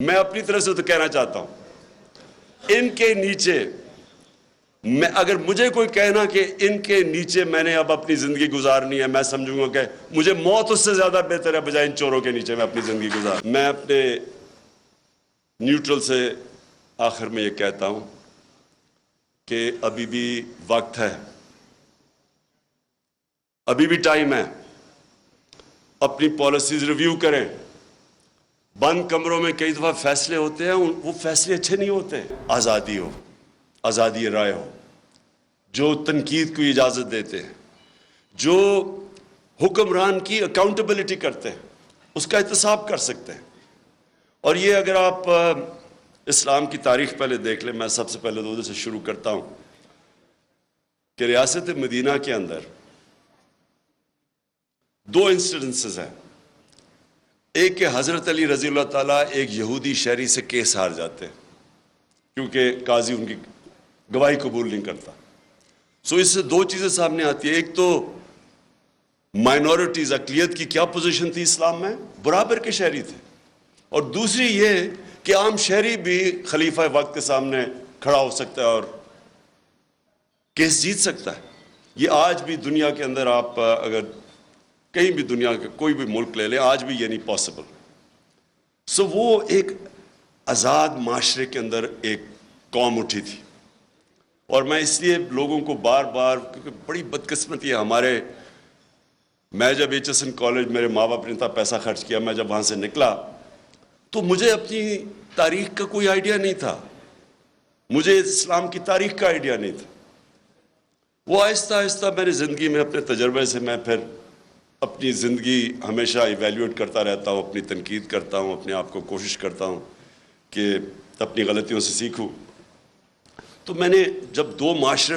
میں اپنی طرف سے تو کہنا چاہتا ہوں ان کے نیچے میں اگر مجھے کوئی کہنا کہ ان کے نیچے میں نے اب اپنی زندگی گزارنی ہے، میں سمجھوں گا کہ مجھے موت اس سے زیادہ بہتر ہے بجائے ان چوروں کے نیچے میں اپنی زندگی گزار. میں اپنے نیوٹرل سے آخر میں یہ کہتا ہوں کہ ابھی بھی وقت ہے، ابھی بھی ٹائم ہے، اپنی پالیسیز ریویو کریں. بند کمروں میں کئی دفعہ فیصلے ہوتے ہیں، وہ فیصلے اچھے نہیں ہوتے. آزادی ہو، آزادی رائے ہو، جو تنقید کو اجازت دیتے ہیں، جو حکمران کی اکاؤنٹیبلٹی کرتے ہیں، اس کا احتساب کر سکتے ہیں. اور یہ اگر آپ اسلام کی تاریخ پہلے دیکھ لیں، میں سب سے پہلے تو سے شروع کرتا ہوں کہ ریاست مدینہ کے اندر دو انسیڈنسز ہیں. ایک کہ حضرت علی رضی اللہ تعالیٰ ایک یہودی شہری سے کیس ہار جاتے ہیں کیونکہ قاضی ان کی گواہی قبول نہیں کرتا. سو اس سے دو چیزیں سامنے آتی ہیں. ایک تو مائنورٹیز، اقلیت کی کیا پوزیشن تھی اسلام میں، برابر کے شہری تھے. اور دوسری یہ کہ عام شہری بھی خلیفہ وقت کے سامنے کھڑا ہو سکتا ہے اور کیس جیت سکتا ہے. یہ آج بھی دنیا کے اندر آپ اگر کہیں بھی دنیا کے کوئی بھی ملک لے لیں، آج بھی یہ نہیں پاسبل. سو وہ ایک آزاد معاشرے کے اندر ایک قوم اٹھی تھی. اور میں اس لیے لوگوں کو بار بار، کیونکہ بڑی بدقسمتی ہے ہمارے، میں جب ایچ ایس این کالج، میرے ماں باپ نے اتنا پیسہ خرچ کیا، میں جب وہاں سے نکلا تو مجھے اپنی تاریخ کا کوئی آئیڈیا نہیں تھا، مجھے اسلام کی تاریخ کا آئیڈیا نہیں تھا. وہ آہستہ آہستہ میری زندگی میں اپنے تجربے سے میں پھر اپنی زندگی ہمیشہ ایویلیویٹ کرتا رہتا ہوں، اپنی تنقید کرتا ہوں، اپنے آپ کو کوشش کرتا ہوں کہ اپنی غلطیوں سے سیکھوں. تو میں نے جب دو معاشرے،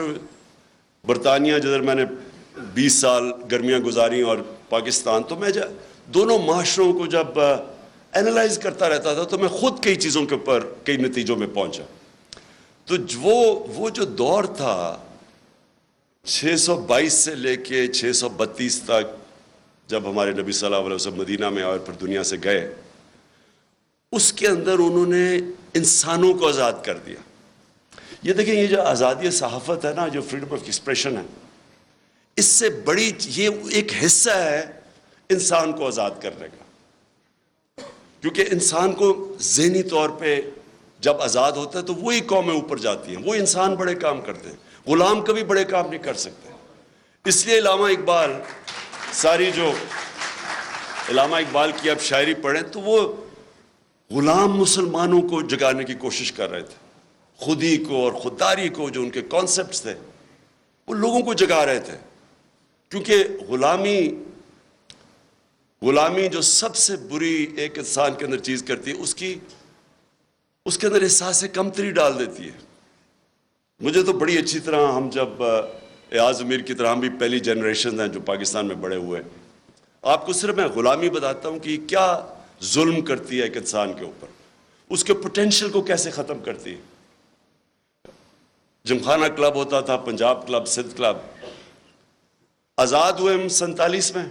برطانیہ جدھر میں نے 20 سال گرمیاں گزاری اور پاکستان، تو میں دونوں معاشروں کو جب اینالائز کرتا رہتا تھا تو میں خود کئی چیزوں کے اوپر کئی نتیجوں میں پہنچا. تو وہ جو دور تھا 622 سے لے کے 632 تک، جب ہمارے نبی صلی اللہ علیہ وسلم مدینہ میں آئے اور پھر دنیا سے گئے، اس کے اندر انہوں نے انسانوں کو آزاد کر دیا. یہ دیکھیں، یہ جو آزادی صحافت ہے نا، جو فریڈم آف ایکسپریشن ہے، اس سے بڑی یہ ایک حصہ ہے انسان کو آزاد کرنے کا. کیونکہ انسان کو ذہنی طور پہ جب آزاد ہوتا ہے تو وہی قومیں اوپر جاتی ہیں، وہ انسان بڑے کام کرتے ہیں، غلام کبھی بڑے کام نہیں کر سکتے. اس لیے علامہ اقبال، علامہ اقبال کی آپ شاعری پڑھیں تو وہ غلام مسلمانوں کو جگانے کی کوشش کر رہے تھے، خودی کو اور خودداری کو، جو ان کے کانسیپٹس تھے وہ لوگوں کو جگا رہے تھے. کیونکہ غلامی جو سب سے بری ایک انسان کے اندر چیز کرتی ہے، اس کے اندر احساس کمتری ڈال دیتی ہے. مجھے تو بڑی اچھی طرح، ہم جب ایاز امیر کی طرح، ہم بھی پہلی جنریشن ہیں جو پاکستان میں بڑے ہوئے، آپ کو صرف میں غلامی بتاتا ہوں کہ کیا ظلم کرتی ہے ایک انسان کے اوپر، اس کے پوٹینشیل کو کیسے ختم کرتی ہے. جمخانہ کلب ہوتا تھا، پنجاب کلب، سندھ کلب، آزاد ہوئے ہم 47 میں.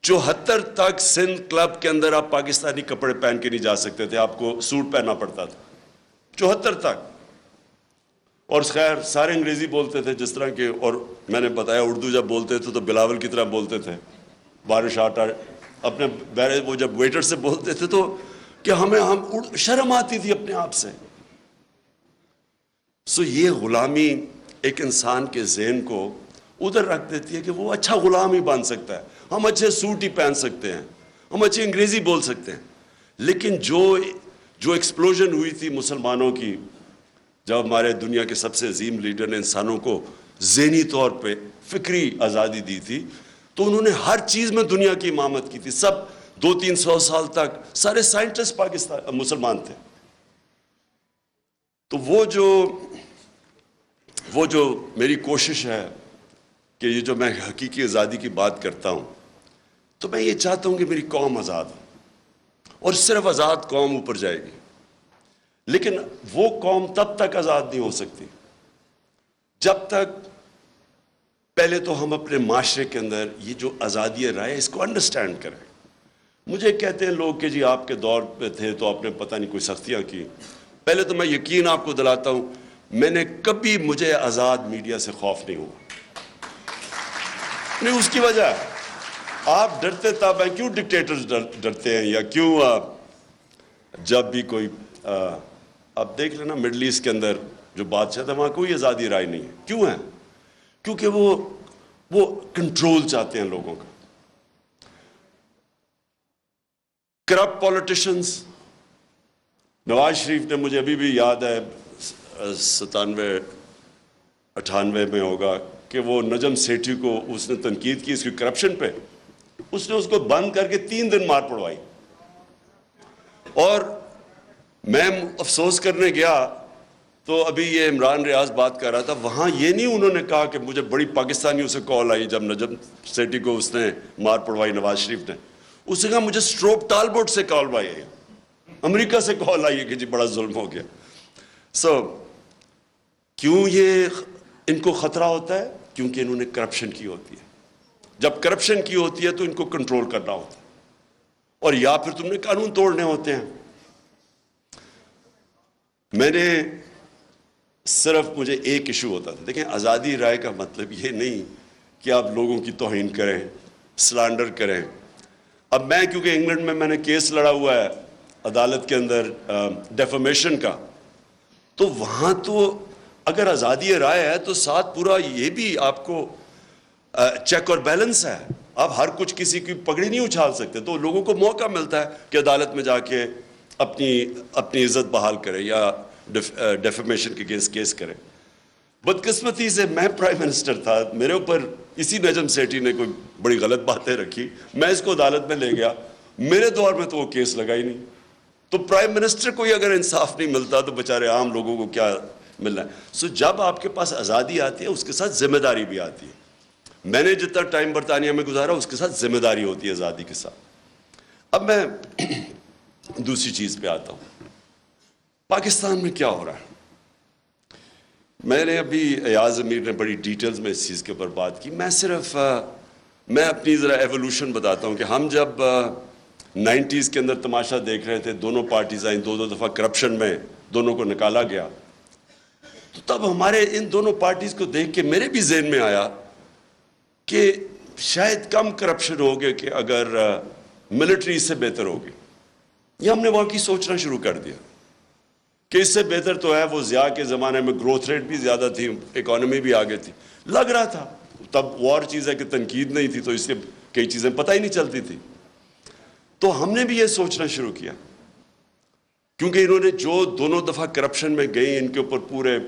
74 تک سندھ کلب کے اندر آپ پاکستانی کپڑے پہن کے نہیں جا سکتے تھے، آپ کو سوٹ پہننا پڑتا تھا 74 تک. اور خیر سارے انگریزی بولتے تھے، جس طرح کے، اور میں نے بتایا اردو جب بولتے تھے تو بلاول کی طرح بولتے تھے. بارش آٹا اپنے وہ جب ویٹر سے بولتے تھے تو کہ ہم شرم آتی تھی اپنے آپ سے. سو یہ غلامی ایک انسان کے ذہن کو ادھر رکھ دیتی ہے کہ وہ اچھا غلام ہی بن سکتا ہے، ہم اچھے سوٹ ہی پہن سکتے ہیں، ہم اچھی انگریزی بول سکتے ہیں. لیکن جو ایکسپلوژن ہوئی تھی مسلمانوں کی، جب ہمارے دنیا کے سب سے عظیم لیڈر نے انسانوں کو ذہنی طور پہ فکری آزادی دی تھی، تو انہوں نے ہر چیز میں دنیا کی امامت کی تھی. سب 200-300 سال تک سارے سائنٹسٹ مسلمان تھے. تو وہ جو میری کوشش ہے کہ یہ جو میں حقیقی آزادی کی بات کرتا ہوں، تو میں یہ چاہتا ہوں کہ میری قوم آزاد ہو، اور صرف آزاد قوم اوپر جائے گی. لیکن وہ قوم تب تک آزاد نہیں ہو سکتی جب تک پہلے تو ہم اپنے معاشرے کے اندر یہ جو آزادی رائے اس کو انڈرسٹینڈ کریں. مجھے کہتے ہیں لوگ کہ جی آپ کے دور پہ تھے تو آپ نے پتہ نہیں کوئی سختیاں کی. پہلے تو میں یقین آپ کو دلاتا ہوں, میں نے کبھی مجھے آزاد میڈیا سے خوف نہیں ہوا. نہیں, اس کی وجہ ہے آپ ڈرتے تب ہیں. کیوں ڈکٹیٹرز ڈرتے ہیں, یا کیوں جب بھی کوئی آپ دیکھ لینا مڈل ایسٹ کے اندر جو بادشاہ تھا وہاں کوئی آزادی رائے نہیں ہے. کیوں ہے؟ کیونکہ وہ کنٹرول چاہتے ہیں لوگوں کا. کرپٹ پولیٹیشنز, نواز شریف نے, مجھے ابھی بھی یاد ہے 97-98 میں ہوگا کہ وہ نجم سیٹھی کو اس نے تنقید کی اس کی کرپشن پہ, اس نے اس کو بند کر کے 3 دن مار پڑوائی. اور میں افسوس کرنے گیا تو ابھی یہ عمران ریاض بات کر رہا تھا, وہاں یہ نہیں انہوں نے کہا کہ مجھے بڑی پاکستانیوں سے کال آئی جب نجم سیٹھی کو اس نے مار پڑوائی نواز شریف نے. اس نے کہا مجھے اسٹروپ ٹالبوٹ سے کال آئی ہے, امریکہ سے کال آئی ہے کہ جی بڑا ظلم ہو گیا. کیوں یہ ان کو خطرہ ہوتا ہے؟ کیونکہ انہوں نے کرپشن کی ہوتی ہے. جب کرپشن کی ہوتی ہے تو ان کو کنٹرول کرنا ہوتا ہے, اور یا پھر تم نے قانون توڑنے ہوتے ہیں. میں نے صرف مجھے ایک ایشو ہوتا تھا. دیکھیں, آزادی رائے کا مطلب یہ نہیں کہ آپ لوگوں کی توہین کریں, سلانڈر کریں. اب میں کیونکہ انگلینڈ میں نے کیس لڑا ہوا ہے عدالت کے اندر ڈیفیمیشن کا, تو وہاں تو اگر آزادی رائے ہے تو ساتھ پورا یہ بھی آپ کو چیک اور بیلنس ہے. آپ ہر کچھ کسی کی پگڑی نہیں اچھال سکتے, تو لوگوں کو موقع ملتا ہے کہ عدالت میں جا کے اپنی عزت بحال کرے یا ڈیفیمیشن کے کیس کرے. بدقسمتی سے میں پرائم منسٹر تھا, میرے اوپر اسی نجم سیٹھی نے کوئی بڑی غلط باتیں رکھی, میں اس کو عدالت میں لے گیا. میرے دور میں تو وہ کیس لگا ہی نہیں. تو پرائم منسٹر کو ہی اگر انصاف نہیں ملتا تو بیچارے عام لوگوں کو کیا ملنا ہے. جب آپ کے پاس آزادی آتی ہے اس کے ساتھ ذمہ داری بھی آتی ہے. میں نے جتنا ٹائم برطانیہ میں گزارا اس کے ساتھ ذمہ داری ہوتی ہے آزادی کے ساتھ. اب میں دوسری چیز پہ آتا ہوں, پاکستان میں کیا ہو رہا ہے. میں نے ابھی ایاز امیر نے بڑی ڈیٹیلز میں اس چیز کے اوپر بات کی. میں اپنی ذرا ایوولوشن بتاتا ہوں کہ ہم جب 90s کے اندر تماشا دیکھ رہے تھے, دونوں پارٹیز آئیں, 2 دفعہ کرپشن میں دونوں کو نکالا گیا, تو تب ہمارے ان دونوں پارٹیز کو دیکھ کے میرے بھی ذہن میں آیا کہ شاید کم کرپشن ہوگی کہ اگر ملٹری اس سے بہتر ہوگی. یہ ہم نے واقعی سوچنا شروع کر دیا کہ اس سے بہتر تو ہے. وہ ضیاء کے زمانے میں گروتھ ریٹ بھی زیادہ تھی, اکانومی بھی آگے تھی, لگ رہا تھا. تب وار چیز ہے کہ تنقید نہیں تھی, تو اس کے کئی چیزیں پتہ ہی نہیں چلتی تھی. تو ہم نے بھی یہ سوچنا شروع کیا, کیونکہ انہوں نے جو دونوں دفعہ کرپشن میں گئی, ان کے اوپر پورے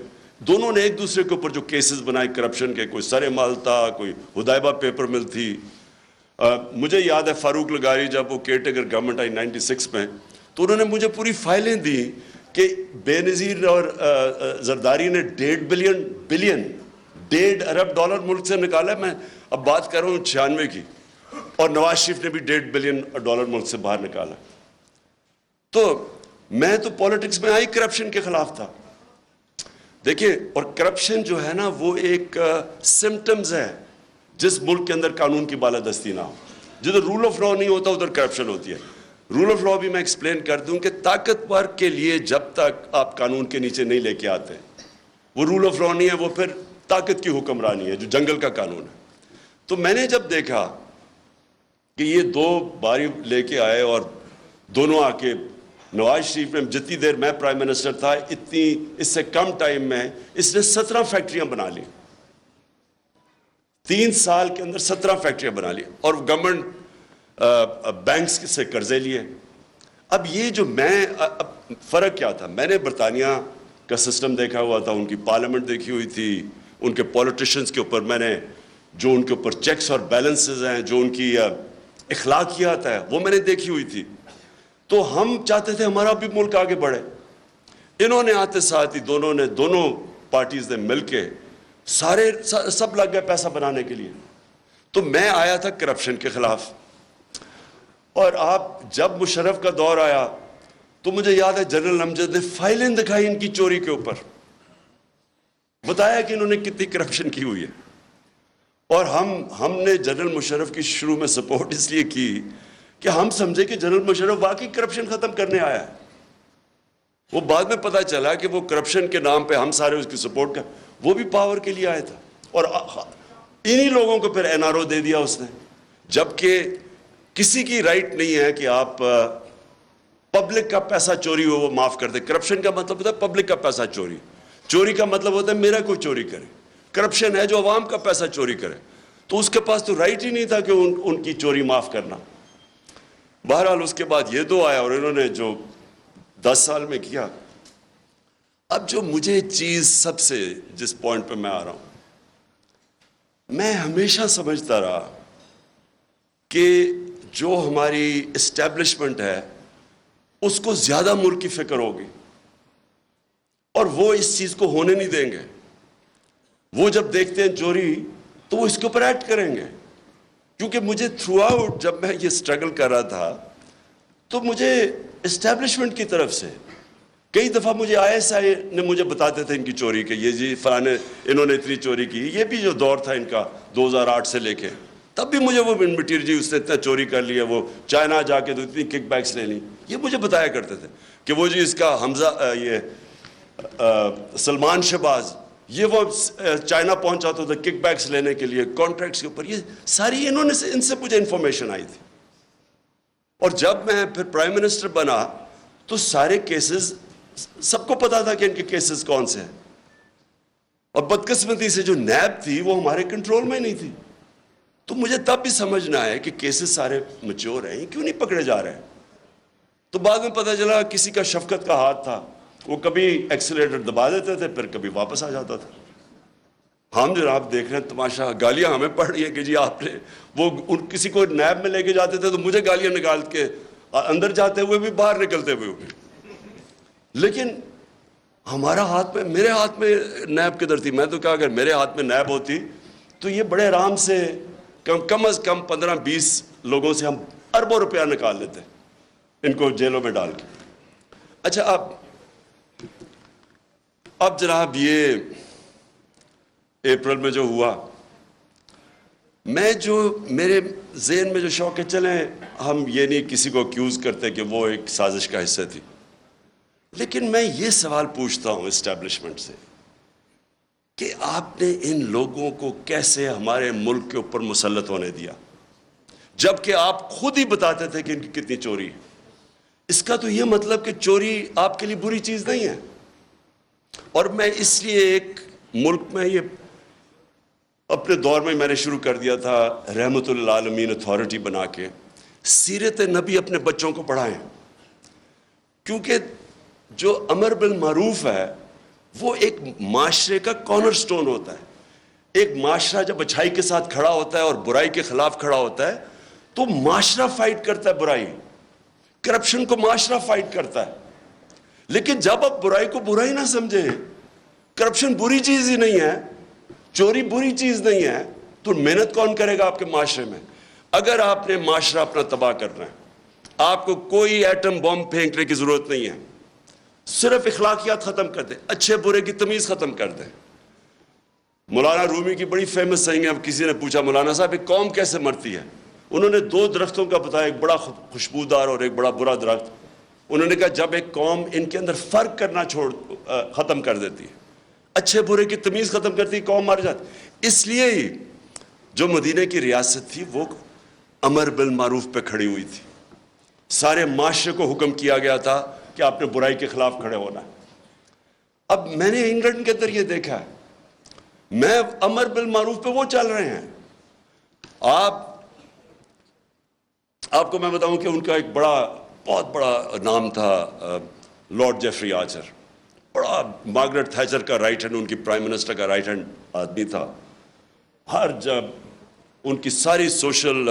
دونوں نے ایک دوسرے کے اوپر جو کیسز بنائے کرپشن کے, کوئی سر مال تھا, کوئی ہدایبہ پیپر مل تھی. مجھے یاد ہے فاروق لغاری جب وہ کیئر ٹیکر گورنمنٹ آئی 96 میں, تو انہوں نے مجھے پوری فائلیں دی کہ بے نظیر اور زرداری نے $1.5 ارب ملک سے نکالا ہے. میں اب بات کر رہا ہوں 96 کی, اور نواز شریف نے بھی $1.5 بلین ملک سے باہر نکالا. تو میں تو پالیٹکس میں آئی کرپشن کے خلاف تھا. دیکھیں, اور کرپشن جو ہے نا وہ ایک سمٹمز ہے جس ملک کے اندر قانون کی بالادستی نہ ہو. جدھر رول آف لا نہیں ہوتا ادھر کرپشن ہوتی ہے. رول آف لا بھی میں ایکسپلین کر دوں کہ طاقتور کے لیے جب تک آپ قانون کے نیچے نہیں لے کے آتے, وہ رول آف لا نہیں ہے, وہ پھر طاقت کی حکمرانی ہے جو جنگل کا قانون ہے. تو میں نے جب دیکھا کہ یہ 2 باری لے کے آئے اور دونوں آ کے, نواز شریف نے جتنی دیر میں پرائم منسٹر تھا اس سے کم ٹائم میں اس نے 17 فیکٹریاں بنا لی. 3 سال کے اندر 17 فیکٹریاں بنا لی, اور گورنمنٹ بینکس سے قرضے لیے. اب یہ جو فرق کیا تھا, میں نے برطانیہ کا سسٹم دیکھا ہوا تھا, ان کی پارلیمنٹ دیکھی ہوئی تھی, ان کے پولیٹیشنز کے اوپر میں نے جو ان کے اوپر چیکس اور بیلنسز ہیں, جو ان کی اخلاقیات ہے, وہ میں نے دیکھی ہوئی تھی. تو ہم چاہتے تھے ہمارا بھی ملک آگے بڑھے. انہوں نے آتے ساتھ ہی دونوں پارٹیز نے مل کے سب لگ گئے پیسہ بنانے کے لیے. تو میں آیا تھا کرپشن کے خلاف, اور آپ جب مشرف کا دور آیا تو مجھے یاد ہے جنرل امجد نے فائلیں دکھائی ان کی چوری کے اوپر, بتایا کہ انہوں نے کتنی کرپشن کی ہوئی ہے. اور ہم نے جنرل مشرف کی شروع میں سپورٹ اس لیے کی کہ ہم سمجھے کہ جنرل مشرف واقعی کرپشن ختم کرنے آیا ہے. وہ بعد میں پتا چلا کہ وہ کرپشن کے نام پہ ہم سارے اس کی سپورٹ کر, وہ بھی پاور کے لیے آیا تھا, اور انہی لوگوں کو پھر این آر او دے دیا اس نے. جبکہ کسی کی رائٹ نہیں ہے کہ آپ پبلک کا پیسہ چوری ہو وہ معاف کر دے. کرپشن کا مطلب ہوتا ہے پبلک کا پیسہ چوری, چوری کا مطلب ہوتا ہے میرا کوئی چوری کرے. کرپشن ہے جو عوام کا پیسہ چوری کرے. تو اس کے پاس تو رائٹ ہی نہیں تھا کہ ان کی چوری معاف کرنا. بہرحال اس کے بعد یہ دو آیا, اور انہوں نے جو 10 سال میں کیا. اب جو مجھے چیز سب سے جس پوائنٹ پہ میں آ رہا ہوں, میں ہمیشہ سمجھتا رہا کہ جو ہماری اسٹیبلشمنٹ ہے اس کو زیادہ ملک کی فکر ہوگی, اور وہ اس چیز کو ہونے نہیں دیں گے. وہ جب دیکھتے ہیں چوری تو وہ اس کے اوپر ایکٹ کریں گے. کیونکہ مجھے تھرو آؤٹ جب میں یہ سٹرگل کر رہا تھا تو مجھے اسٹیبلشمنٹ کی طرف سے کئی دفعہ مجھے آئی ایس آئی نے مجھے بتاتے تھے ان کی چوری کہ یہ جی فلانے انہوں نے اتنی چوری کی. یہ بھی جو دور تھا ان کا 2008 سے لے کے, تب بھی مجھے وہ مٹیریل جی اس نے اتنا چوری کر لیا, وہ چائنا جا کے تو اتنی کک بیکس لے لی. یہ مجھے بتایا کرتے تھے کہ وہ جی اس کا حمزہ یہ سلمان شہباز یہ وہ چائنا پہنچا تھا کک بیکس لینے کے لیے کانٹریکٹس کے اوپر. یہ ساری انہوں نے ان سے مجھے انفارمیشن آئی تھی. اور جب میں پھر پرائم منسٹر بنا تو سارے کیسز سب کو پتا تھا کہ ان کے کیسز کون سے ہیں. اور بدقسمتی سے جو نیب تھی وہ ہمارے کنٹرول میں نہیں تھی. تو مجھے تب بھی سمجھنا ہے کہ کیسز سارے میچور ہیں, کیوں نہیں پکڑے جا رہے ہیں. تو بعد میں پتہ چلا کسی کا شفقت کا ہاتھ تھا, وہ کبھی ایکسیلیٹر دبا دیتے تھے پھر کبھی واپس آ جاتا تھا. ہم جناب دیکھ رہے ہیں تماشا, گالیاں ہمیں پڑ رہی ہیں کہ جی آپ نے وہ کسی کو نیب میں لے کے جاتے تھے تو مجھے گالیاں نکال کے اندر جاتے ہوئے بھی باہر نکلتے ہوئے بھی. لیکن ہمارا ہاتھ میں, میرے ہاتھ میں نیب کدھر تھی. میں تو کہا اگر میرے ہاتھ میں نیب ہوتی تو یہ بڑے آرام سے کم از کم 15-20 لوگوں سے ہم اربوں روپیہ نکال لیتے ان کو جیلوں میں ڈال کے. اچھا اب جناب یہ اپریل میں جو ہوا, میں جو میرے ذہن میں جو شوق ہے, چلیں ہم یہ نہیں کسی کو اکیوز کرتے کہ وہ ایک سازش کا حصہ تھی, لیکن میں یہ سوال پوچھتا ہوں اسٹیبلشمنٹ سے کہ آپ نے ان لوگوں کو کیسے ہمارے ملک کے اوپر مسلط ہونے دیا, جبکہ آپ خود ہی بتاتے تھے کہ ان کی کتنی چوری ہے. اس کا تو یہ مطلب کہ چوری آپ کے لیے بری چیز نہیں ہے. اور میں اس لیے ایک ملک میں یہ اپنے دور میں نے شروع کر دیا تھا رحمت للعالمین اتھارٹی بنا کے سیرت نبی اپنے بچوں کو پڑھائیں. کیونکہ جو امر بالمعروف ہے وہ ایک معاشرے کا کارنر سٹون ہوتا ہے. ایک معاشرہ جب اچھائی کے ساتھ کھڑا ہوتا ہے اور برائی کے خلاف کھڑا ہوتا ہے تو معاشرہ فائٹ کرتا ہے برائی, کرپشن کو معاشرہ فائٹ کرتا ہے. لیکن جب آپ برائی کو برائی نہ سمجھیں, کرپشن بری چیز ہی نہیں ہے, چوری بری چیز نہیں ہے, تو محنت کون کرے گا آپ کے معاشرے میں؟ اگر آپ نے معاشرہ اپنا تباہ کرنا ہے, آپ کو کوئی ایٹم بم پھینکنے کی ضرورت نہیں ہے, صرف اخلاقیات ختم کر دیں, اچھے برے کی تمیز ختم کر دیں. مولانا رومی کی بڑی فیمس سینگ ہے. اب کسی نے پوچھا مولانا صاحب ایک قوم کیسے مرتی ہے؟ انہوں نے 2 درختوں کا بتایا, ایک بڑا خوشبودار اور ایک بڑا برا درخت. انہوں نے کہا جب ایک قوم ان کے اندر فرق کرنا ختم کر دیتی ہے, اچھے برے کی تمیز ختم کرتی ہے, قوم مر جاتی. اس لیے ہی جو مدینہ کی ریاست تھی وہ امر بالمعروف پہ کھڑی ہوئی تھی. سارے معاشرے کو حکم کیا گیا تھا کہ آپ نے برائی کے خلاف کھڑے ہونا ہے. اب میں نے انگلینڈ کے اندر یہ دیکھا ہے, میں امر بالمعروف پہ وہ چل رہے ہیں. آپ کو میں بتاؤں کہ ان کا ایک بہت بڑا نام تھا لارڈ جیفری آرچر. بڑا مارگریٹ تھیچر کا رائٹ ہینڈ, ان کی پرائم منسٹر کا رائٹ ہینڈ آدمی تھا. ہر جب ان کی ساری سوشل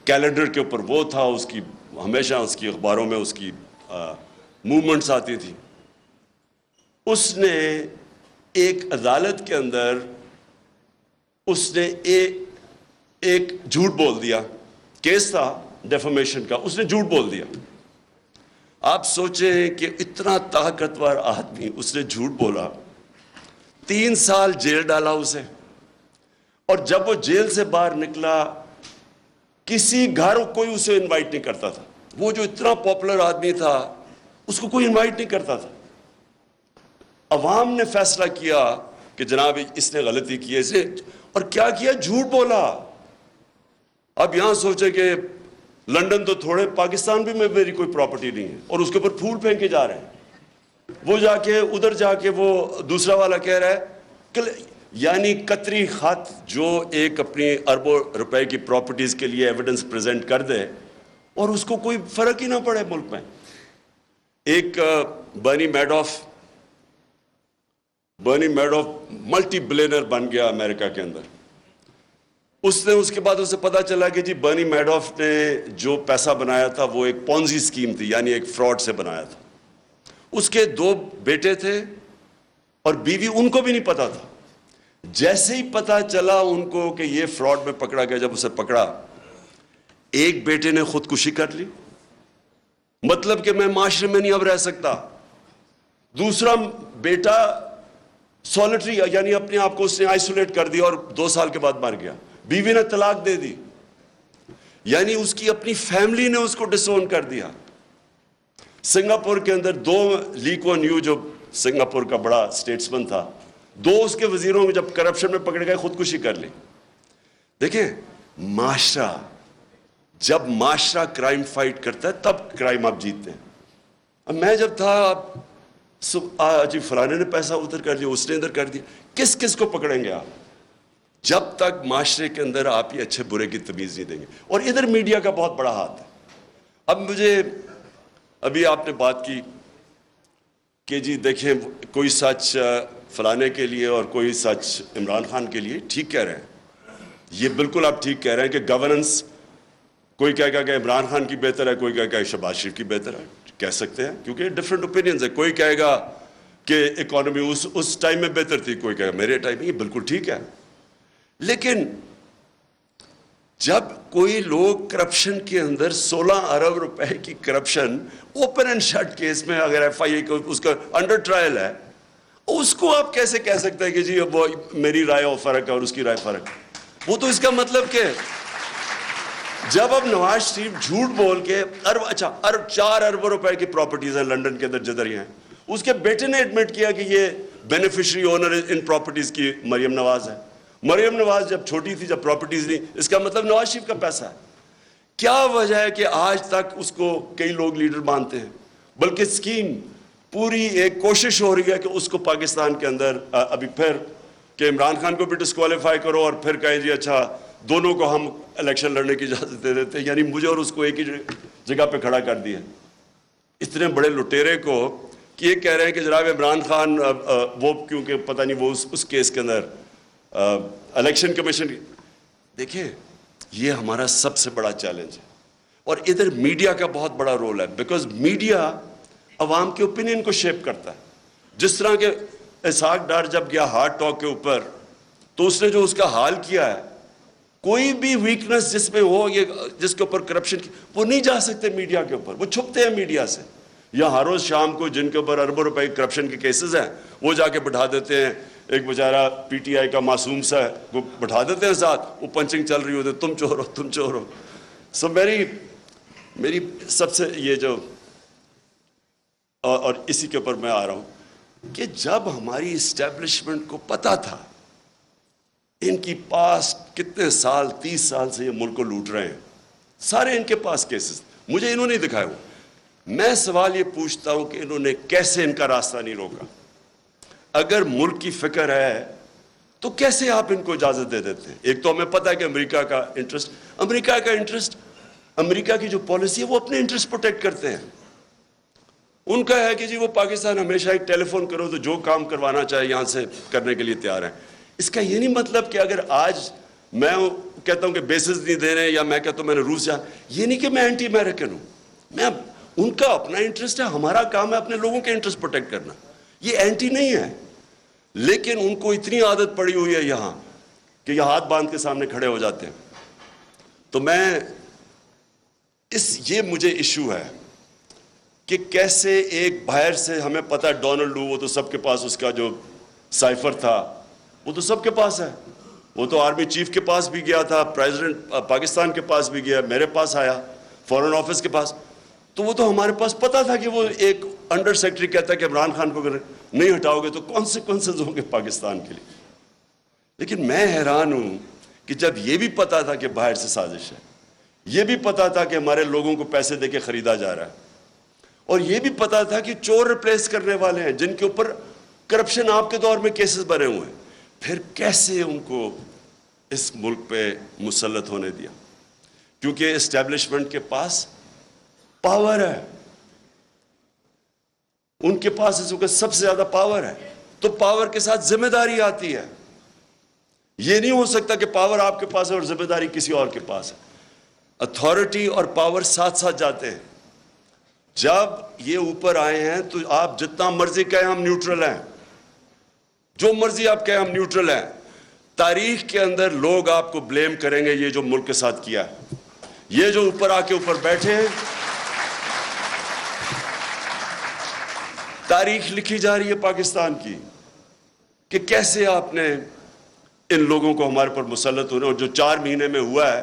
کیلنڈر کے اوپر وہ تھا, اس کی ہمیشہ اس کی اخباروں میں اس کی موومنٹس آتی تھی. اس نے ایک عدالت کے اندر اس نے ایک جھوٹ بول دیا. کیس تھا ڈیفامیشن کا, اس نے جھوٹ بول دیا. آپ سوچیں کہ اتنا طاقتور آدمی, اس نے جھوٹ بولا, 3 سال جیل ڈالا اسے. اور جب وہ جیل سے باہر نکلا کسی گھر کوئی اسے انوائٹ نہیں کرتا تھا. وہ جو اتنا پاپولر آدمی تھا اس کو کوئی انوائٹ نہیں کرتا تھا. عوام نے فیصلہ کیا کہ جناب اس نے غلطی کی ہے اسے, اور کیا کیا, جھوٹ بولا. اب یہاں سوچے کہ لنڈن تو تھوڑے, پاکستان بھی میں میری کوئی پراپرٹی نہیں ہے, اور اس کے اوپر پھول پھینکے جا رہے ہیں. وہ جا کے ادھر جا کے وہ دوسرا والا کہہ رہا ہے کہ یعنی قطری خط جو ایک اپنی اربوں روپے کی پراپرٹیز کے لیے ایویڈنس پریزنٹ کر دے اور اس کو کوئی فرق ہی نہ پڑے ملک میں. ایک برنی میڈوف ملٹی بلینر بن گیا امریکہ کے اندر. اس کے بعد اسے پتا چلا کہ جی برنی میڈوف نے جو پیسہ بنایا تھا وہ ایک پونزی سکیم تھی, یعنی ایک فراڈ سے بنایا تھا. اس کے 2 بیٹے تھے اور بیوی, ان کو بھی نہیں پتا تھا. جیسے ہی پتا چلا ان کو کہ یہ فراڈ میں پکڑا گیا, جب اسے پکڑا, ایک بیٹے نے خودکشی کر لی, مطلب کہ میں معاشرے میں نہیں اب رہ سکتا. دوسرا بیٹا سولٹری, یعنی اپنے آپ کو اس نے آئسولیٹ کر دیا اور 2 سال کے بعد مر گیا. بیوی نے طلاق دے دی, یعنی اس کی اپنی فیملی نے اس کو ڈسون کر دیا. سنگاپور کے اندر 2 لی کوان یو جو سنگاپور کا بڑا اسٹیٹسمن تھا, 2 اس کے وزیروں میں جب کرپشن میں پکڑ گئے خودکشی کر لی. دیکھیں معاشرہ, جب معاشرہ کرائم فائٹ کرتا ہے تب کرائم آپ جیتتے ہیں. اب میں جب تھا جی فلانے نے پیسہ ادھر کر لیا, اس نے ادھر کر دیا, کس کو پکڑیں گے آپ جب تک معاشرے کے اندر آپ یہ اچھے برے کی تمیز نہیں دیں گے. اور ادھر میڈیا کا بہت بڑا ہاتھ ہے. اب مجھے ابھی آپ نے بات کی کہ جی دیکھیں کوئی سچ فلانے کے لیے اور کوئی سچ عمران خان کے لیے, ٹھیک کہہ رہے ہیں, یہ بالکل آپ ٹھیک کہہ رہے ہیں کہ گورننس کوئی کہے گا کہ عمران خان کی بہتر ہے, کوئی کہے گا کہ شہباز شریف کی بہتر ہے, کہہ سکتے ہیں کیونکہ ڈفرینٹ اوپینینز ہے. کوئی کہے گا کہ اکانومی اس ٹائم میں بہتر تھی, کوئی کہے گا میرے ٹائم میں, یہ بالکل ٹھیک ہے. لیکن جب کوئی لوگ کرپشن کے اندر 16 ارب روپے کی corruption open and shut case میں اگر ایف آئی اے اس کا انڈر ٹرائل ہے, اس کو آپ کیسے کہہ سکتے ہیں کہ جی وہ میری رائے اور فرق ہے اور اس کی رائے فرق ہے. وہ تو اس کا مطلب کہ جب اب نواز شریف جھوٹ بول کے 4 ارب روپے کی پراپرٹیز ہیں لنڈن کے اندر جدھر ہیں, اس کے بیٹے نے ایڈمٹ کیا کہ یہ بینیفیشری اونر ان پراپرٹیز کی مریم نواز ہے. مریم نواز جب چھوٹی تھی, جب پراپرٹیز نہیں, اس کا مطلب نواز شریف کا پیسہ ہے. کیا وجہ ہے کہ آج تک اس کو کئی لوگ لیڈر مانتے ہیں, بلکہ اسکیم پوری ایک کوشش ہو رہی ہے کہ اس کو پاکستان کے اندر ابھی پھر کہ عمران خان کو بھی ڈسکوالیفائی کرو اور پھر کہیں جی اچھا دونوں کو ہم الیکشن لڑنے کی اجازت دے دیتے ہیں, یعنی مجھے اور اس کو ایک ہی جگہ پہ کھڑا کر دیا. اتنے بڑے لٹیرے کو کہ یہ کہہ رہے ہیں کہ جناب عمران خان وہ کیونکہ پتہ نہیں وہ اس کیس کے اندر الیکشن کمیشن. دیکھیں یہ ہمارا سب سے بڑا چیلنج ہے, اور ادھر میڈیا کا بہت بڑا رول ہے, بیکاز میڈیا عوام کے اوپینین کو شیپ کرتا ہے. جس طرح کہ اسحاق ڈار جب گیا ہارٹ ٹاک کے اوپر, تو اس نے جو اس کا حال کیا ہے, کوئی بھی ویکنس جس میں ہو, یہ جس کے اوپر کرپشن کی, وہ نہیں جا سکتے میڈیا کے اوپر, وہ چھپتے ہیں میڈیا سے. یا ہر روز شام کو جن کے اوپر اربوں روپے کی کرپشن کے کیسز ہیں وہ جا کے بٹھا دیتے ہیں. ایک بیچارہ پی ٹی آئی کا معصوم سا ہے, وہ بٹھا دیتے ہیں ساتھ, وہ پنچنگ چل رہی ہوتی, تم چور ہو تم چور ہو. سو میری سب سے یہ جو اور اسی کے اوپر میں آ رہا ہوں کہ جب ہماری اسٹیبلشمنٹ کو پتا تھا ان کی پاس کتنے سال 30 سال سے یہ ملک کو لوٹ رہے ہیں, سارے ان کے پاس کیسز, مجھے انہوں نے دکھائے ہوئے, میں سوال یہ پوچھتا ہوں کہ انہوں نے کیسے ان کا راستہ نہیں روکا؟ اگر ملک کی فکر ہے تو کیسے آپ ان کو اجازت دے دیتے ہیں؟ ایک تو ہمیں پتہ ہے کہ امریکہ کا انٹرسٹ, امریکہ کی جو پالیسی ہے وہ اپنے انٹرسٹ پروٹیکٹ کرتے ہیں. ان کا ہے کہ جی وہ پاکستان ہمیشہ ایک ٹیلی فون کرو تو جو کام کروانا چاہے یہاں سے کرنے کے لیے تیار ہیں. اس کا یہ نہیں مطلب کہ اگر آج میں کہتا ہوں کہ بیسز نہیں دے رہے, یا میں کہتا ہوں میں نے روس جا, یہ نہیں کہ میں اینٹی امریکن ہوں. میں ان کا اپنا انٹرسٹ ہے, ہمارا کام ہے اپنے لوگوں کے انٹرسٹ پروٹیکٹ کرنا, یہ اینٹی نہیں ہے. لیکن ان کو اتنی عادت پڑی ہوئی ہے یہاں کہ یہ ہاتھ باندھ کے سامنے کھڑے ہو جاتے ہیں. تو یہ مجھے ایشو ہے کہ کیسے ایک باہر سے, ہمیں پتہ ہے ڈونلڈ لو, وہ تو سب کے پاس اس کا جو سائفر تھا وہ تو سب کے پاس ہے, وہ تو آرمی چیف کے پاس بھی گیا تھا, پریزیڈنٹ پاکستان کے پاس بھی گیا, میرے پاس آیا, فورن آفس کے پاس. تو وہ تو ہمارے پاس پتا تھا کہ وہ ایک انڈر سیکرٹری کہتا ہے کہ عمران خان کو اگر نہیں ہٹاؤ گے تو کانسیکوینسز ہوں گے پاکستان کے لیے. لیکن میں حیران ہوں کہ جب یہ بھی پتا تھا کہ باہر سے سازش ہے, یہ بھی پتا تھا کہ ہمارے لوگوں کو پیسے دے کے خریدا جا رہا ہے, اور یہ بھی پتا تھا کہ چور ریپلیس کرنے والے ہیں جن کے اوپر کرپشن آپ کے دور میں کیسز بنے ہوئے ہیں, پھر کیسے ان کو اس ملک پہ مسلط ہونے دیا؟ کیونکہ اسٹیبلشمنٹ کے پاس پاور ہے, ان کے پاس اس وقت سب سے زیادہ پاور ہے, تو پاور کے ساتھ ذمہ داری آتی ہے. یہ نہیں ہو سکتا کہ پاور آپ کے پاس ہے اور ذمہ داری کسی اور کے پاس ہے. اتھارٹی اور پاور ساتھ ساتھ جاتے ہیں. جب یہ اوپر آئے ہیں تو آپ جتنا مرضی کہیں ہم نیوٹرل ہیں, جو مرضی آپ کہیں ہم نیوٹرل ہیں, تاریخ کے اندر لوگ آپ کو بلیم کریں گے یہ جو ملک کے ساتھ کیا ہے. یہ جو اوپر آ کے اوپر بیٹھے ہیں, تاریخ لکھی جا رہی ہے پاکستان کی کہ کیسے آپ نے ان لوگوں کو ہمارے پر مسلط ہونے, اور جو 4 مہینے میں ہوا ہے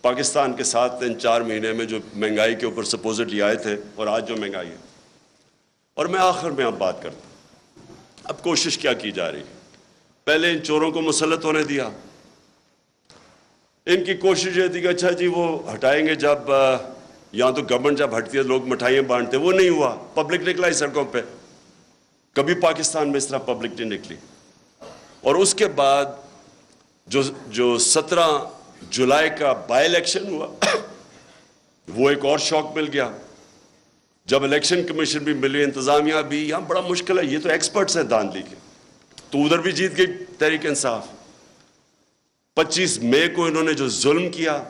پاکستان کے ساتھ, ان 4 مہینے میں جو مہنگائی کے اوپر سپوزٹلی آئے تھے, اور آج جو مہنگائی ہے. اور میں آخر میں اب بات کرتا ہوں, اب کوشش کیا کی جا رہی ہے؟ پہلے ان چوروں کو مسلط ہونے دیا. ان کی کوشش یہ تھی کہ اچھا جی وہ ہٹائیں گے, جب یہاں تو گورنمنٹ جب ہٹتی ہے لوگ مٹھائیاں بانٹتے, وہ نہیں ہوا, پبلک نکلا ہی سڑکوں پہ. کبھی پاکستان میں اس طرح پبلک نہیں نکلی. اور اس کے بعد جو 17 جولائی کا بائی الیکشن ہوا, وہ ایک اور شوق مل گیا. جب الیکشن کمیشن بھی ملی, انتظامیہ بھی, یہاں بڑا مشکل ہے, یہ تو ایکسپرٹس ہیں داندلی کے, تو ادھر بھی جیت گئی تحریک انصاف. 25 مئی کو انہوں نے جو ظلم کیا,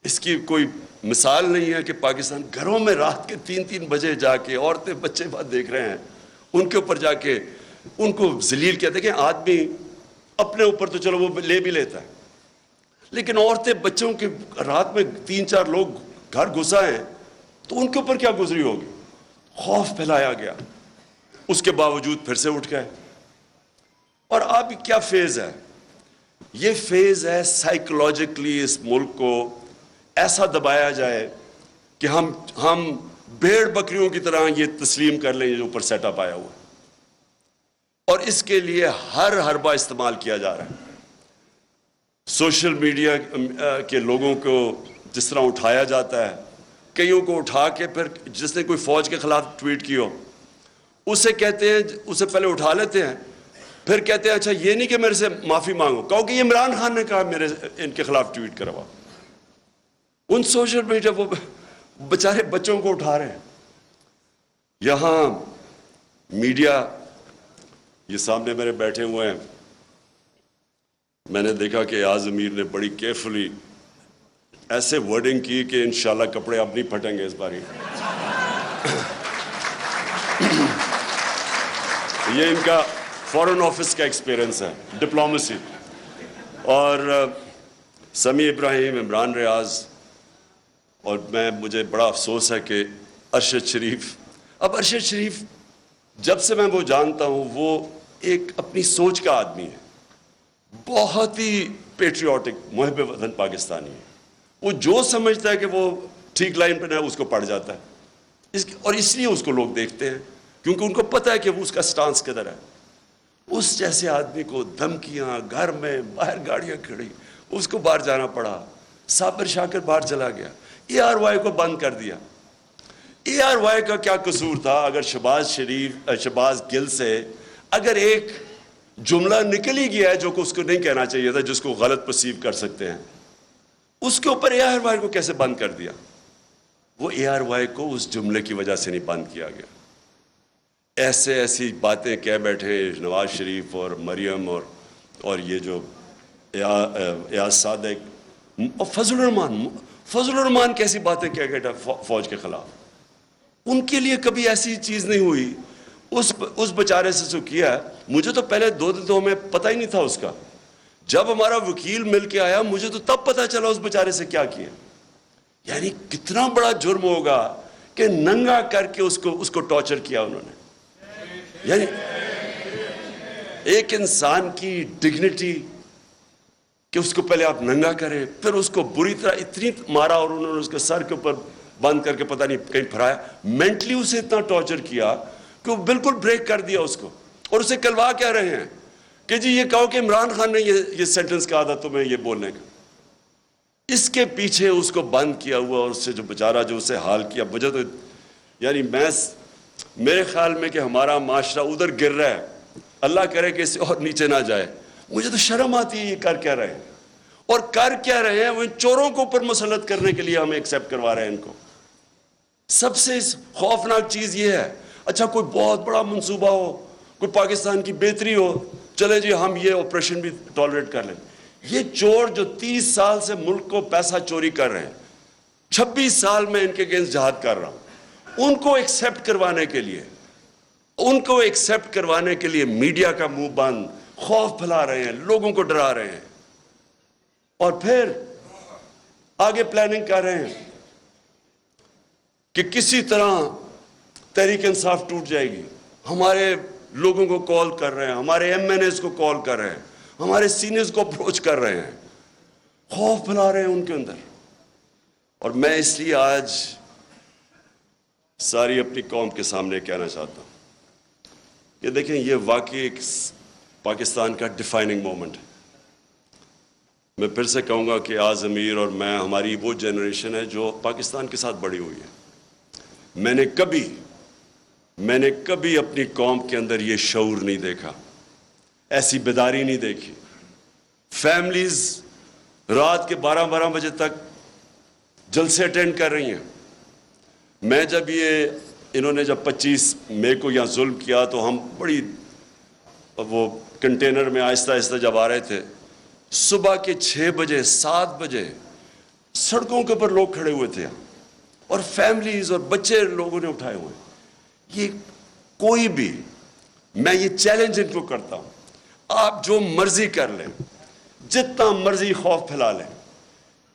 اس کی کوئی مثال نہیں ہے کہ پاکستان گھروں میں رات کے 3 بجے جا کے عورتیں بچے بات دیکھ رہے ہیں, ان کے اوپر جا کے ان کو ذلیل کیا. دیکھیں آدمی اپنے اوپر تو چلو وہ لے بھی لیتا ہے, لیکن عورتیں بچوں کے رات میں 3-4 لوگ گھر گھسا ہیں تو ان کے اوپر کیا گزری ہوگی. خوف پھیلایا گیا, اس کے باوجود پھر سے اٹھ گئے. اور اب کیا فیز ہے؟ یہ فیز ہے سائیکولوجیکلی اس ملک کو ایسا دبایا جائے کہ ہم بھیڑ بکریوں کی طرح یہ تسلیم کر لیں جو اوپر سیٹ اپ آیا ہوا. اور اس کے لیے ہر حربہ استعمال کیا جا رہا ہے. سوشل میڈیا کے لوگوں کو جس طرح اٹھایا جاتا ہے, کئیوں کو اٹھا کے پھر جس نے کوئی فوج کے خلاف ٹویٹ کی ہو اسے کہتے ہیں, اسے پہلے اٹھا لیتے ہیں, پھر کہتے ہیں اچھا یہ نہیں کہ میرے سے معافی مانگو, کہو کہ یہ عمران خان نے کہا میرے ان کے خلاف ٹویٹ کروا. ان سوشل میڈیا وہ بیچارے بچوں کو اٹھا رہے ہیں. یہاں میڈیا یہ سامنے میرے بیٹھے ہوئے ہیں, میں نے دیکھا کہ ایاز امیر نے بڑی کیئرفلی ایسے ورڈنگ کی کہ انشاءاللہ کپڑے اب نہیں پھٹیں گے اس باری. یہ ان کا فورن آفس کا ایکسپیرنس ہے, ڈپلومیسی. اور سمیع ابراہیم, عمران ریاض, اور مجھے بڑا افسوس ہے کہ ارشد شریف. اب ارشد شریف جب سے میں وہ جانتا ہوں وہ ایک اپنی سوچ کا آدمی ہے, بہت ہی پیٹریوٹک, محب وطن پاکستانی ہے. وہ جو سمجھتا ہے کہ وہ ٹھیک لائن پہ ہے اس کو پڑ جاتا ہے, اور اس لیے اس کو لوگ دیکھتے ہیں کیونکہ ان کو پتہ ہے کہ وہ اس کا سٹانس کدھر ہے. اس جیسے آدمی کو دھمکیاں, گھر میں باہر گاڑیاں کھڑی, اس کو باہر جانا پڑا. صابر شاکر باہر چلا گیا, ARY کو بند کر دیا. ARY کا کیا قصور تھا؟ اگر شہباز گل سے اگر ایک جملہ نکل ہی گیا ہے جو کہ اس کو نہیں کہنا چاہیے تھا, جس کو غلط پرسیو کر سکتے ہیں, اس کے اوپر ARY کو کیسے بند کر دیا؟ وہ ARY کو اس جملے کی وجہ سے نہیں بند کیا گیا. ایسی باتیں کہہ بیٹھے نواز شریف اور مریم اور یہ جو ایاز صادق اور فضل الرحمان کیسی باتیں کہہ گئے فوج کے خلاف. ان کے لیے کبھی ایسی چیز نہیں ہوئی. اس بیچارے سے جو کیا ہے, مجھے تو پہلے 2 دن تو ہمیں پتہ ہی نہیں تھا اس کا. جب ہمارا وکیل مل کے آیا مجھے تو تب پتہ چلا اس بیچارے سے کیا کیا. یعنی کتنا بڑا جرم ہوگا کہ ننگا کر کے اس کو ٹارچر کیا انہوں نے. یعنی ایک انسان کی ڈگنیٹی کہ اس کو پہلے آپ ننگا کریں, پھر اس کو بری طرح اتنی مارا اور انہوں نے اس کے سر کے اوپر بند کر کے پتہ نہیں کہیں پھرایا, مینٹلی اسے اتنا ٹارچر کیا کہ وہ بالکل بریک کر دیا اس کو. اور اسے کلوا کہہ رہے ہیں کہ جی یہ کہو کہ عمران خان نے یہ سینٹنس کہا تھا تمہیں یہ بولنے کا. اس کے پیچھے اس کو بند کیا ہوا اور اس سے جو بیچارہ جو اسے حال کیا, مجھے تو یعنی میرے خیال میں کہ ہمارا معاشرہ ادھر گر رہا ہے, اللہ کرے کہ اس سے اور نیچے نہ جائے. مجھے تو شرم آتی ہے یہ کر کیا رہے ہیں, اور کر کیا رہے ہیں وہ ان چوروں کو اوپر مسلط کرنے کے لیے ہمیں ایکسیپٹ کروا رہے ہیں ان کو. سب سے خوفناک چیز یہ ہے, اچھا کوئی بہت بڑا منصوبہ ہو, کوئی پاکستان کی بہتری ہو, چلے جی ہم یہ آپریشن بھی ٹالریٹ کر لیں. یہ چور جو 30 سال سے ملک کو پیسہ چوری کر رہے ہیں, 26 سال میں ان کے اگینسٹ جہاد کر رہا ہوں, ان کو ایکسیپٹ کروانے کے لیے میڈیا کا منہ بند, خوف پھیلا رہے ہیں, لوگوں کو ڈرا رہے ہیں, اور پھر آگے پلاننگ کر رہے ہیں کہ کسی طرح تحریک انصاف ٹوٹ جائے گی. ہمارے لوگوں کو کال کر رہے ہیں, ہمارے ایم این ایز کو کال کر رہے ہیں, ہمارے سینئرز کو اپروچ کر رہے ہیں, خوف پھیلا رہے ہیں ان کے اندر. اور میں اس لیے آج ساری اپنی قوم کے سامنے کہنا چاہتا ہوں کہ دیکھیں یہ واقعی ایک پاکستان کا ڈیفائننگ مومنٹ ہے. میں پھر سے کہوں گا کہ آز امیر اور میں, ہماری وہ جنریشن ہے جو پاکستان کے ساتھ بڑی ہوئی ہے. میں نے کبھی اپنی قوم کے اندر یہ شعور نہیں دیکھا, ایسی بیداری نہیں دیکھی. فیملیز رات کے 12 بجے تک جلسے اٹینڈ کر رہی ہیں. میں جب انہوں نے جب 25 مئی کو یہاں ظلم کیا تو ہم بڑی وہ کنٹینر میں آہستہ آہستہ جب آ رہے تھے, صبح کے 6 بجے 7 بجے سڑکوں کے اوپر لوگ کھڑے ہوئے تھے, اور فیملیز اور بچے لوگوں نے اٹھائے ہوئے. یہ کوئی بھی, میں یہ چیلنج ان کو کرتا ہوں, آپ جو مرضی کر لیں, جتنا مرضی خوف پھیلا لیں,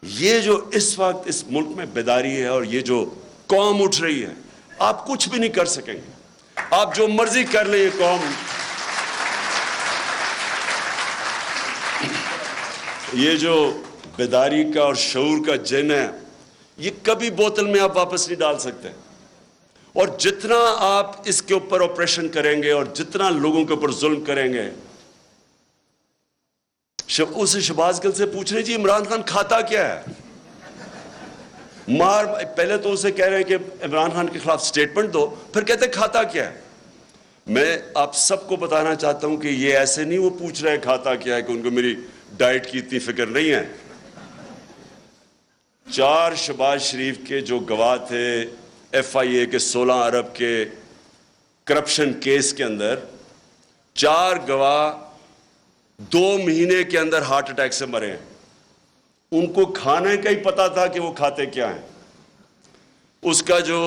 یہ جو اس وقت اس ملک میں بیداری ہے اور یہ جو قوم اٹھ رہی ہے, آپ کچھ بھی نہیں کر سکیں گے. آپ جو مرضی کر لیں, یہ قوم, یہ جو بیداری کا اور شعور کا جن ہے, یہ کبھی بوتل میں آپ واپس نہیں ڈال سکتے. اور جتنا آپ اس کے اوپر آپریشن کریں گے اور جتنا لوگوں کے اوپر ظلم کریں گے, اسے شہباز گل سے پوچھ رہے جی عمران خان کھاتا کیا ہے, پہلے تو اسے کہہ رہے ہیں کہ عمران خان کے خلاف سٹیٹمنٹ دو, پھر کہتے کھاتا کیا ہے. میں آپ سب کو بتانا چاہتا ہوں کہ یہ ایسے نہیں وہ پوچھ رہے کھاتا کیا ہے کہ ان کو میری ڈائٹ کی اتنی فکر نہیں ہے. 4 شہباز شریف کے جو گواہ تھے ایف آئی اے کے 16 ارب کے کرپشن کیس کے اندر, 4 گواہ 2 مہینے کے اندر ہارٹ اٹیک سے مرے ہیں. ان کو کھانے کا ہی پتا تھا کہ وہ کھاتے کیا ہیں. اس کا جو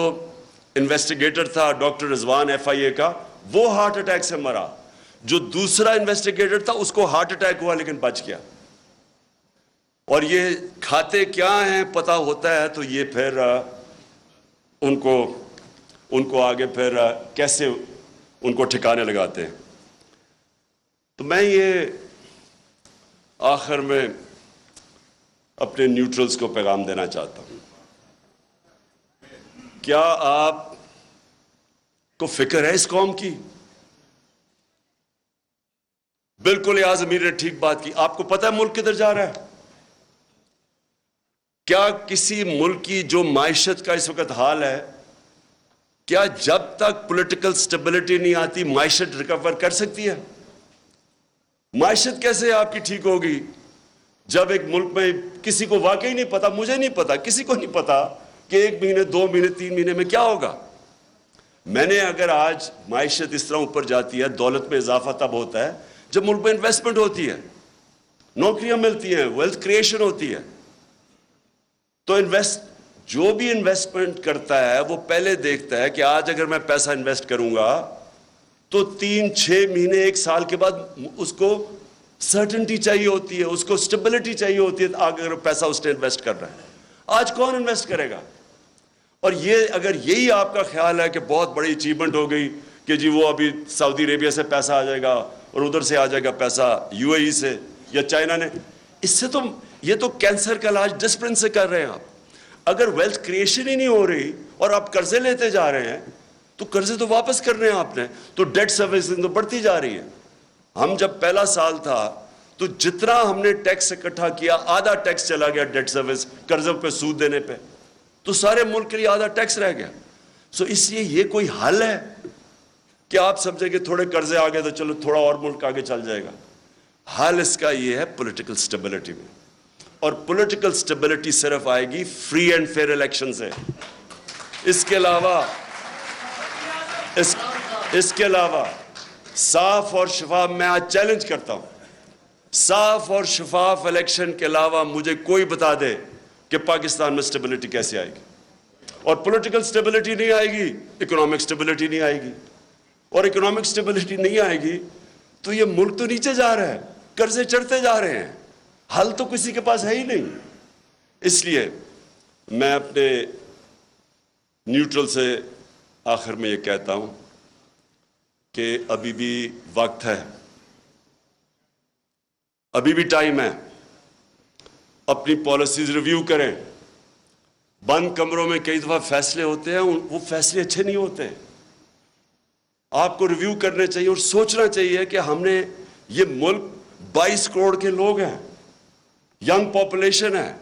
انویسٹیگیٹر تھا ڈاکٹر رضوان ایف آئی اے کا, وہ ہارٹ اٹیک سے مرا. جو دوسرا انویسٹیگیٹر تھا اس کو ہارٹ اٹیک ہوا لیکن بچ گیا. اور یہ کھاتے کیا ہیں پتا ہوتا ہے تو یہ پھر ان کو آگے پھر کیسے ان کو ٹھکانے لگاتے ہیں. تو میں یہ آخر میں اپنے نیوٹرلز کو پیغام دینا چاہتا ہوں. کیا آپ کو فکر ہے اس قوم کی؟ بالکل ایاز امیر نے ٹھیک بات کی. آپ کو پتہ ہے ملک کدھر جا رہا ہے؟ کیا کسی ملک کی جو معیشت کا اس وقت حال ہے, کیا جب تک پولیٹیکل سٹیبلٹی نہیں آتی معیشت ریکور کر سکتی ہے؟ معیشت کیسے آپ کی ٹھیک ہوگی جب ایک ملک میں کسی کو واقعی نہیں پتا, مجھے نہیں پتا, کسی کو نہیں پتا کہ 1 مہینے 2 مہینے 3 مہینے میں کیا ہوگا. میں نے اگر آج معیشت اس طرح اوپر جاتی ہے, دولت میں اضافہ تب ہوتا ہے جب ملک میں انویسٹمنٹ ہوتی ہے, نوکریاں ملتی ہیں, ویلتھ کریشن ہوتی ہے. تو جو بھی انویسٹمنٹ کرتا ہے وہ پہلے دیکھتا ہے کہ آج اگر میں پیسہ انویسٹ کروں گا تو 3-6 مہینے 1 سال کے بعد اس کو سرٹنٹی چاہیے ہوتی ہے, اس کو سٹیبلٹی چاہیے ہوتی ہے اگر پیسہ اس نے انویسٹ کر رہا ہے. آج کون انویسٹ کرے گا؟ اور یہ اگر یہی آپ کا خیال ہے کہ بہت بڑی اچیومنٹ ہو گئی کہ جی وہ ابھی سعودی عربیہ سے پیسہ آ جائے گا اور ادھر سے آ جائے گا پیسہ یو اے ای سے یا چائنا نے, اس سے تو یہ تو کینسر کا علاج ڈسپلن سے کر رہے ہیں آپ. اگر ویلتھ کریشن ہی نہیں ہو رہی اور آپ قرضے لیتے جا رہے ہیں تو قرضے تو واپس کرنے ہیں آپ نے, تو ڈیٹ سروسنگ تو بڑھتی جا رہی ہے. ہم جب پہلا سال تھا تو جتنا ہم نے ٹیکس اکٹھا کیا آدھا ٹیکس چلا گیا ڈیٹ سروس, قرضوں پہ سود دینے پہ, تو سارے ملک کے لیے آدھا ٹیکس رہ گیا. سو اس لیے یہ کوئی حل ہے کہ آپ سمجھیں کہ تھوڑے قرضے آ گئے تو چلو تھوڑا اور ملک آگے چل جائے گا؟ حل اس کا یہ ہے پولیٹیکل سٹیبلٹی میں, اور پولیٹیکل سٹیبلٹی صرف آئے گی فری اینڈ فیئر الیکشن سے. اس کے علاوہ صاف اور شفاف, میں آج چیلنج کرتا ہوں, صاف اور شفاف الیکشن کے علاوہ مجھے کوئی بتا دے کہ پاکستان میں سٹیبلٹی کیسے آئے گی. اور پولیٹیکل سٹیبلٹی نہیں آئے گی, اکنامک سٹیبلٹی نہیں آئے گی, اور اکنامک سٹیبلٹی نہیں آئے گی تو یہ ملک تو نیچے جا رہا ہے, قرضے چڑھتے جا رہے ہیں, حل تو کسی کے پاس ہے ہی نہیں. اس لیے میں اپنے نیوٹرل سے آخر میں یہ کہتا ہوں کہ ابھی بھی وقت ہے, ابھی بھی ٹائم ہے, اپنی پالیسیز ریویو کریں. بند کمروں میں کئی دفعہ فیصلے ہوتے ہیں, وہ فیصلے اچھے نہیں ہوتے. آپ کو ریویو کرنے چاہیے اور سوچنا چاہیے کہ ہم نے, یہ ملک 22 کروڑ کے لوگ ہیں, ینگ پاپولیشن ہے,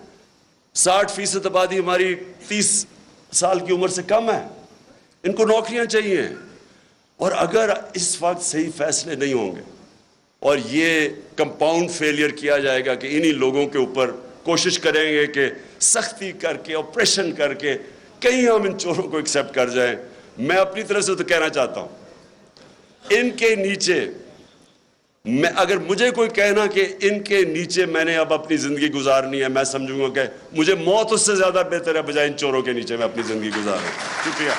60% آبادی ہماری 30 سال کی عمر سے کم ہے, ان کو نوکریاں چاہیے. اور اگر اس وقت صحیح فیصلے نہیں ہوں گے اور یہ کمپاؤنڈ فیلئر کیا جائے گا کہ انہی لوگوں کے اوپر کوشش کریں گے کہ سختی کر کے, آپریشن کر کے کہیں ہم ان چوروں کو ایکسیپٹ کر جائیں. میں اپنی طرف سے تو کہنا چاہتا ہوں, ان کے نیچے میں, اگر مجھے کوئی کہنا کہ ان کے نیچے میں نے اب اپنی زندگی گزارنی ہے, میں سمجھوں گا کہ مجھے موت اس سے زیادہ بہتر ہے بجائے ان چوروں کے نیچے میں اپنی زندگی گزاروں. شکریہ.